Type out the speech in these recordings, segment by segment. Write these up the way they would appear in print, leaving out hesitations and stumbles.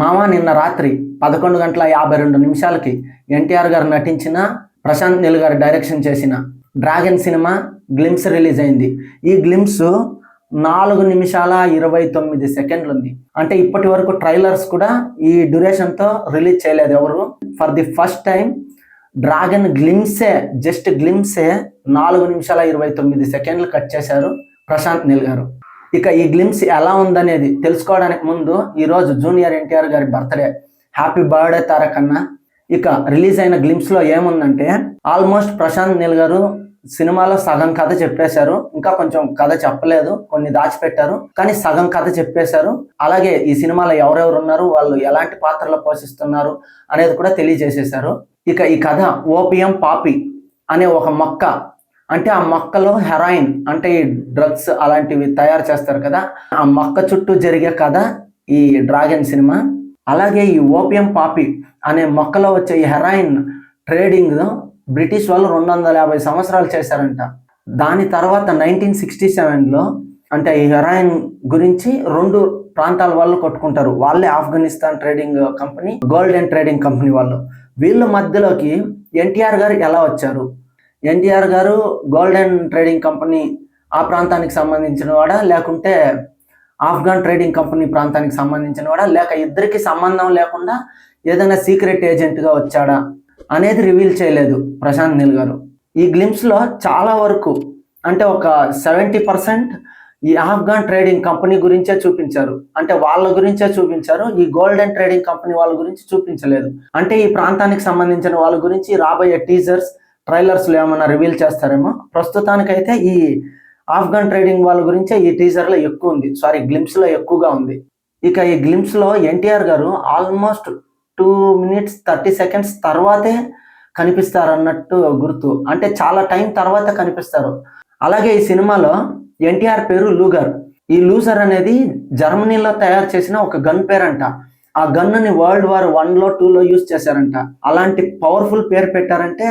మామ నిన్న రాత్రి 11:52 ఎన్టీఆర్ గారు నటించిన, ప్రశాంత్ నీల్ గారు డైరెక్షన్ చేసిన డ్రాగన్ సినిమా గ్లిమ్స్ రిలీజ్ అయింది. ఈ గ్లిమ్స్ 4:29 ఉంది. అంటే ఇప్పటి వరకు ట్రైలర్స్ కూడా ఈ డ్యూరేషన్తో రిలీజ్ చేయలేదు ఎవరు. For the first time dragon just glimpse 4:29 cut చేశారు ప్రశాంత్ నీల్ గారు. ఇక ఈ గ్లిమ్స్ ఎలా ఉందనేది తెలుసుకోవడానికి ముందు ఈరోజు జూనియర్ ఎన్టీఆర్ గారి బర్త్డే. హ్యాపీ బర్త్డే తారక్ అన్న. ఇక రిలీజ్ అయిన గ్లిమ్స్లో ఏముందంటే, ఆల్మోస్ట్ ప్రశాంత్ నీల్ గారు సినిమాలో సగం కథ చెప్పేశారు. ఇంకా కొంచెం కథ చెప్పలేదు, కొన్ని దాచిపెట్టారు, కానీ సగం కథ చెప్పేశారు. అలాగే ఈ సినిమాలో ఎవరెవరు ఉన్నారు, వాళ్ళు ఎలాంటి పాత్రలు పోషిస్తున్నారు అనేది కూడా తెలియజేసేశారు. ఇక ఈ కథ ఓపియం పాపీ అనే ఒక మొక్క, అంటే ఆ మొక్కలో హెరాయిన్ అంటే ఈ డ్రగ్స్ అలాంటివి తయారు చేస్తారు కదా, ఆ మొక్క చుట్టూ జరిగే కథ ఈ డ్రాగన్ సినిమా. అలాగే ఈ ఓపియం పాపీ అనే మొక్కలో వచ్చే ఈ హెరాయిన్ ట్రేడింగ్ బ్రిటిష్ వాళ్ళు 250 సంవత్సరాలు చేశారంట. దాని తర్వాత 1967లో అంటే ఈ హెరాయిన్ గురించి 2 ప్రాంతాల వాళ్ళు కొట్టుకుంటారు. వాళ్ళే Afghanistan trading company, golden trading company వాళ్ళు. వీళ్ళ మధ్యలోకి ఎన్టీఆర్ గారు ఎలా వచ్చారు? ఎన్టీఆర్ గారు గోల్డెన్ ట్రేడింగ్ కంపెనీ ఆ ప్రాంతానికి సంబంధించిన వాడా, లేకుంటే ఆఫ్ఘన్ ట్రేడింగ్ కంపెనీ ప్రాంతానికి సంబంధించిన వాడా, లేక ఇద్దరికి సంబంధం లేకుండా ఏదైనా సీక్రెట్ ఏజెంట్గా వచ్చాడా అనేది రివీల్ చేయలేదు ప్రశాంత్ నీల్ గారు. ఈ గ్లిమ్స్లో చాలా వరకు అంటే ఒక 70% ఈ ఆఫ్ఘన్ ట్రేడింగ్ కంపెనీ గురించే చూపించారు. అంటే వాళ్ళ గురించే చూపించారు. ఈ గోల్డెన్ ట్రేడింగ్ కంపెనీ వాళ్ళ గురించి చూపించలేదు. అంటే ఈ ప్రాంతానికి సంబంధించిన వాళ్ళ గురించి రాబోయే టీజర్స్, ట్రైలర్స్లో ఏమైనా రివీల్ చేస్తారేమో. ప్రస్తుతానికైతే ఈ ఆఫ్ఘన్ ట్రేడింగ్ వాళ్ళ గురించే ఈ టీజర్లో ఎక్కువ ఉంది, గ్లిమ్స్లో ఎక్కువగా ఉంది. ఇక ఈ గ్లిమ్స్లో ఎన్టీఆర్ గారు ఆల్మోస్ట్ 2:30 తర్వాతే కనిపిస్తారు అన్నట్టు గుర్తు. అంటే చాలా టైం తర్వాత కనిపిస్తారు. అలాగే ఈ సినిమాలో ఎన్టీఆర్ పేరు లూగర్. ఈ లూజర్ అనేది జర్మనీలో తయారు చేసిన ఒక గన్ పేరంట. ఆ గన్నుని World War I, II use చేశారంట. అలాంటి పవర్ఫుల్ పేరు పెట్టారంటే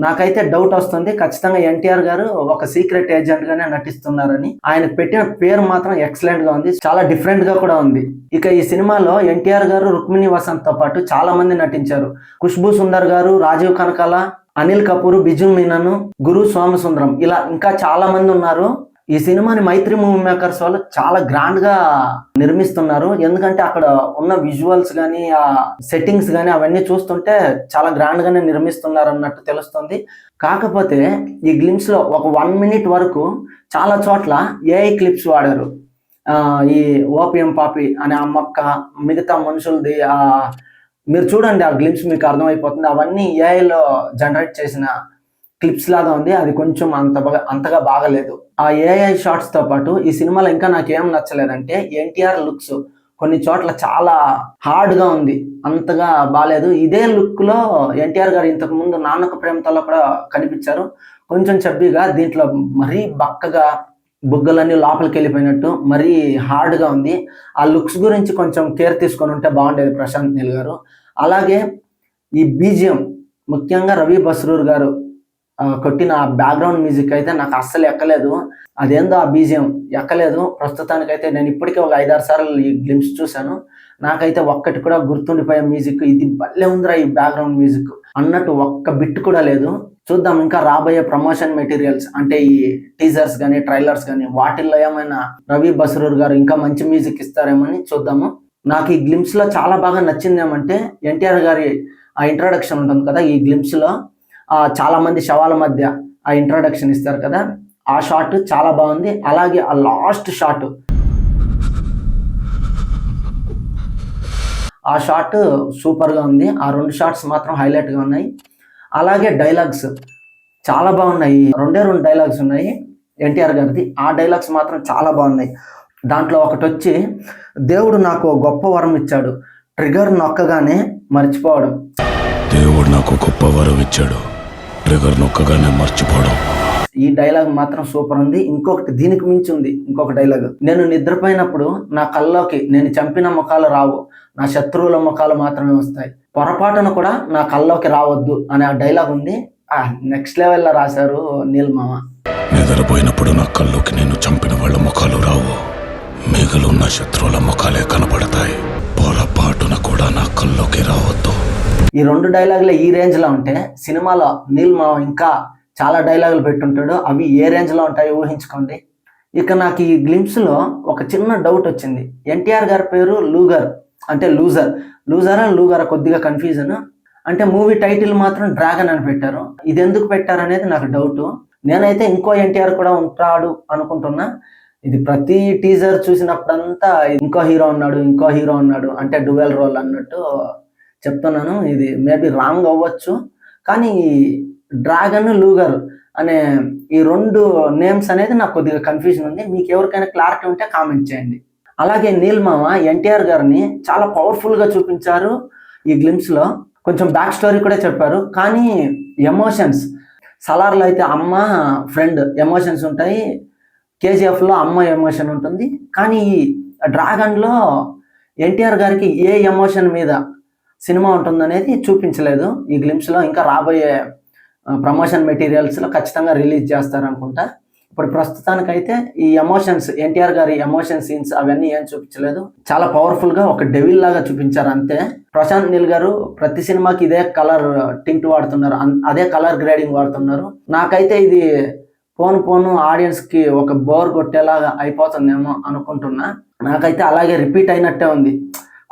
నాకైతే డౌట్ వస్తుంది, ఖచ్చితంగా ఎన్టీఆర్ గారు ఒక సీక్రెట్ ఏజెంట్ గానే నటిస్తున్నారని. ఆయన పెట్టిన పేరు మాత్రం ఎక్సలెంట్ గా ఉంది, చాలా డిఫరెంట్ గా కూడా ఉంది. ఇక ఈ సినిమాలో ఎన్టీఆర్ గారు, రుక్మిణి వసంత్ తో పాటు చాలా మంది నటించారు. ఖుష్బూ సుందర్ గారు, రాజీవ్ కనకాల, అనిల్ కపూర్, బిజు మీనన్, గురు సోమసుందరం, ఇలా ఇంకా చాలా మంది ఉన్నారు. ఈ సినిమాని మైత్రి మూవీ మేకర్స్ వాళ్ళు చాలా గ్రాండ్ గా నిర్మిస్తున్నారు. ఎందుకంటే అక్కడ ఉన్న విజువల్స్ కానీ, ఆ సెట్టింగ్స్ కానీ అవన్నీ చూస్తుంటే చాలా గ్రాండ్ గానే నిర్మిస్తున్నారు అన్నట్టు తెలుస్తుంది. కాకపోతే ఈ గ్లిమ్స్ లో ఒక 1 minute వరకు చాలా చోట్ల ఏఐ క్లిప్స్ వాడారు. ఈ ఓపియం పాపీ అనే ఆ మొక్క, మిగతా మనుషులది మీరు చూడండి ఆ గ్లిమ్స్ మీకు అర్థమైపోతుంది. అవన్నీ ఏఐలో జనరేట్ చేసిన క్లిప్స్ లాగా ఉంది. అది కొంచెం అంతగా బాగలేదు. ఆ ఏఐ షార్ట్స్ తో పాటు ఈ సినిమాలో ఇంకా నాకేం నచ్చలేదంటే, ఎన్టీఆర్ లుక్స్ కొన్ని చోట్ల చాలా హార్డ్ గా ఉంది, అంతగా బాగాలేదు. ఇదే లుక్ లో ఎన్టీఆర్ గారు ఇంతకు ముందు నాన్నకు ప్రేమతోలో కూడా కనిపించారు, కొంచెం చబ్బీగా. దీంట్లో మరీ బక్కగా బుగ్గలన్నీ లోపలికి వెళ్ళిపోయినట్టు మరీ హార్డ్ గా ఉంది. ఆ లుక్స్ గురించి కొంచెం కేర్ తీసుకొని ఉంటే బాగుండేది ప్రశాంత్ నీల్ గారు. అలాగే ఈ బీజిఎం, ముఖ్యంగా రవి బస్రూర్ గారు కొట్టిన బ్యాక్గ్రౌండ్ మ్యూజిక్ అయితే నాకు అస్సలు ఎక్కలేదు. అదేందో ఆ బీజిఎం ఎక్కలేదు. ప్రస్తుతానికైతే నేను ఇప్పటికే ఒక 5-6 సార్లు ఈ గ్లిమ్స్ చూశాను, నాకైతే ఒక్కటి కూడా గుర్తుండిపోయే మ్యూజిక్, ఇది భలే ఉందిరా ఈ బ్యాక్గ్రౌండ్ మ్యూజిక్ అన్నట్టు ఒక్క బిట్ కూడా లేదు. చూద్దాం ఇంకా రాబోయే ప్రమోషన్ మెటీరియల్స్ అంటే ఈ టీజర్స్ కానీ, ట్రైలర్స్ కానీ, వాటిల్లో ఏమైనా రవి బస్రూర్ గారు ఇంకా మంచి మ్యూజిక్ ఇస్తారేమని చూద్దాము. నాకు ఈ గ్లిమ్స్ లో చాలా బాగా నచ్చింది ఏమంటే, ఎన్టీఆర్ గారి ఆ ఇంట్రడక్షన్ ఉంటుంది కదా ఈ గ్లిమ్స్ లో, చాలా మంది శవాల మధ్య ఆ ఇంట్రడక్షన్ ఇస్తారు కదా, ఆ షాట్ చాలా బాగుంది. అలాగే ఆ లాస్ట్ షాట్, ఆ షాట్ సూపర్ గా ఉంది. ఆ 2 షాట్స్ మాత్రం హైలైట్ గా ఉన్నాయి. అలాగే డైలాగ్స్ చాలా బాగున్నాయి. 2 డైలాగ్స్ ఉన్నాయి ఎన్టీఆర్ గారిది. ఆ డైలాగ్స్ మాత్రం చాలా బాగున్నాయి. దాంట్లో ఒకటి వచ్చి, దేవుడు నాకు గొప్ప వరం ఇచ్చాడు, ట్రిగర్ నొక్కగానే మర్చిపోవడం. దేవుడు నాకు గొప్ప వరం ఇచ్చాడు, ట్రిగర్ నొక్కగానే మర్చిపోవడం. ఈ డైలాగ్ మాత్రం సూపర్ ఉంది. ఇంకొకటి దీనికి మించి ఉంది, ఇంకొక డైలాగ్, నేను నిద్రపోయినప్పుడు నా కల్లోకి నేను చంపిన ముఖాలు రావు, నా శత్రువుల ముఖాలు మాత్రమే వస్తాయి, పొరపాటున కూడా నా కల్లోకి రావద్దు అనే ఆ డైలాగ్ ఉంది. నెక్స్ట్ లెవెల్లో రాశారు నీల్ మామ. నిద్రపోయినప్పుడు నా కల్లోకి నేను చంపిన వాళ్ళ ముఖాలు రావు, మిగిలిన శత్రువుల ముఖాలే కనపడతాయి, పొరపాటు చాటున కూడా నా కల్లోకి రావద్దు. ఈ 2 డైలాగులు ఈ రేంజ్లో ఉంటే సినిమాలో నీల్ మావ ఇంకా చాలా డైలాగులు పెట్టుంటాడు. అవి ఏ రేంజ్లో ఉంటాయో ఊహించుకోండి. ఇక నాకు ఈ గ్లింప్స్లో ఒక చిన్న డౌట్ వచ్చింది. ఎన్టీఆర్ గారి పేరు లూగర్, అంటే లూజరా లూగరా కొద్దిగా కన్ఫ్యూజన్. అంటే మూవీ టైటిల్ మాత్రం డ్రాగన్ అని పెట్టారు. ఇది ఎందుకు పెట్టారు అనేది నాకు డౌట్. నేనైతే ఇంకో ఎన్టీఆర్ కూడా ఉంటాడు అనుకుంటున్నా. ఇది ప్రతి టీజర్ చూసినప్పుడంతా ఇంకో హీరో ఉన్నాడు అంటే డ్యూయల్ రోల్ అన్నట్టు చెప్తున్నాను. ఇది మేబీ రాంగ్ అవ్వచ్చు, కానీ డ్రాగన్ లూగర్ అనే ఈ 2 నేమ్స్ అనేది నాకు కొద్దిగా కన్ఫ్యూజన్ ఉంది. మీకు ఎవరికైనా క్లారిటీ ఉంటే కామెంట్ చేయండి. అలాగే నీల్ మామ ఎన్టీఆర్ గారిని చాలా పవర్ఫుల్గా చూపించారు ఈ గ్లిమ్స్లో. కొంచెం బ్యాక్ స్టోరీ కూడా చెప్పారు, కానీ ఎమోషన్స్ సలార్లో అయితే అమ్మ ఫ్రెండ్ ఎమోషన్స్ ఉంటాయి, కేజీఎఫ్లో అమ్మ ఎమోషన్ ఉంటుంది. కానీ ఈ డ్రాగన్లో ఎన్టీఆర్ గారికి ఏ ఎమోషన్ మీద సినిమా ఉంటుందనేది చూపించలేదు ఈ గ్లిమ్స్లో. ఇంకా రాబోయే ప్రమోషన్ మెటీరియల్స్లో ఖచ్చితంగా రిలీజ్ చేస్తారనుకుంటా. ఇప్పుడు ప్రస్తుతానికైతే ఈ ఎమోషన్స్, ఎన్టీఆర్ గారి ఎమోషన్ సీన్స్ అవన్నీ ఏం చూపించలేదు. చాలా పవర్ఫుల్గా ఒక డెవిల్ లాగా చూపించారు అంతే. ప్రశాంత్ నీల్ గారు ప్రతి సినిమాకి ఇదే కలర్ టింట్ వాడుతున్నారు, అదే కలర్ గ్రేడింగ్ వాడుతున్నారు. నాకైతే ఇది పోను ఆడియన్స్కి ఒక బోర్ కొట్టేలాగా అయిపోతుందేమో అనుకుంటున్నా. నాకైతే అలాగే రిపీట్ అయినట్టే ఉంది.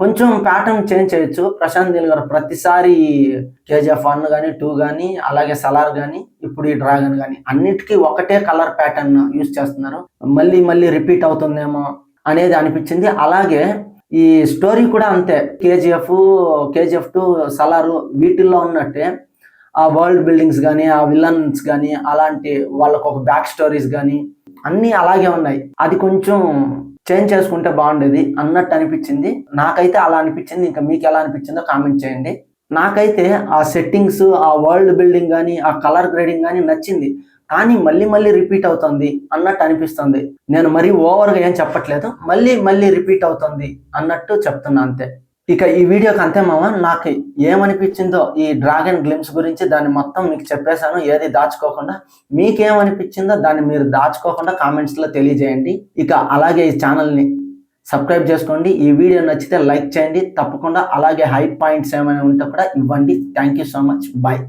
కొంచెం ప్యాటర్న్ చేంజ్ చేయొచ్చు. ప్రశాంత్ నీల్ గారు ప్రతిసారి కేజీఎఫ్ 1 కానీ 2 కానీ అలాగే సలార్ కానీ ఇప్పుడు ఈ డ్రాగన్ కానీ అన్నిటికీ ఒకటే కలర్ ప్యాటర్న్ యూజ్ చేస్తున్నారు. మళ్ళీ రిపీట్ అవుతుందేమో అనేది అనిపించింది. అలాగే ఈ స్టోరీ కూడా అంతే. కేజీఎఫ్ 2 సలారు వీటిల్లో ఉన్నట్టే ఆ వరల్డ్ బిల్డింగ్స్ కానీ ఆ విలన్స్ కానీ అలాంటి వాళ్ళకు ఒక బ్యాక్ స్టోరీస్ కానీ అన్నీ అలాగే ఉన్నాయి. అది కొంచెం చేంజ్ చేసుకుంటే బాగుండేది అన్నట్టు అనిపించింది. నాకైతే అలా అనిపించింది. ఇంకా మీకు ఎలా అనిపించిందో కామెంట్ చేయండి. నాకైతే ఆ సెట్టింగ్స్, ఆ వరల్డ్ బిల్డింగ్ కానీ ఆ కలర్ గ్రేడింగ్ కానీ నచ్చింది, కానీ మళ్ళీ రిపీట్ అవుతుంది అన్నట్టు అనిపిస్తుంది. నేను మరీ ఓవర్గా ఏం చెప్పట్లేదు, మళ్ళీ రిపీట్ అవుతుంది అన్నట్టు చెప్తున్నా అంతే. ఇక ఈ వీడియోకి అంతే మామ. నాకు ఏమనిపించిందో ఈ డ్రాగన్ గ్లిమ్స్ గురించి దాన్ని మొత్తం మీకు చెప్పేశాను, ఏది దాచుకోకుండా. మీకేమనిపించిందో దాన్ని మీరు దాచుకోకుండా కామెంట్స్లో తెలియజేయండి. ఇక అలాగే ఈ ఛానల్ని సబ్స్క్రైబ్ చేసుకోండి. ఈ వీడియో నచ్చితే లైక్ చేయండి తప్పకుండా. అలాగే హై పాయింట్స్ ఏమైనా ఉంటే కూడా ఇవ్వండి. Thank you so much. Bye.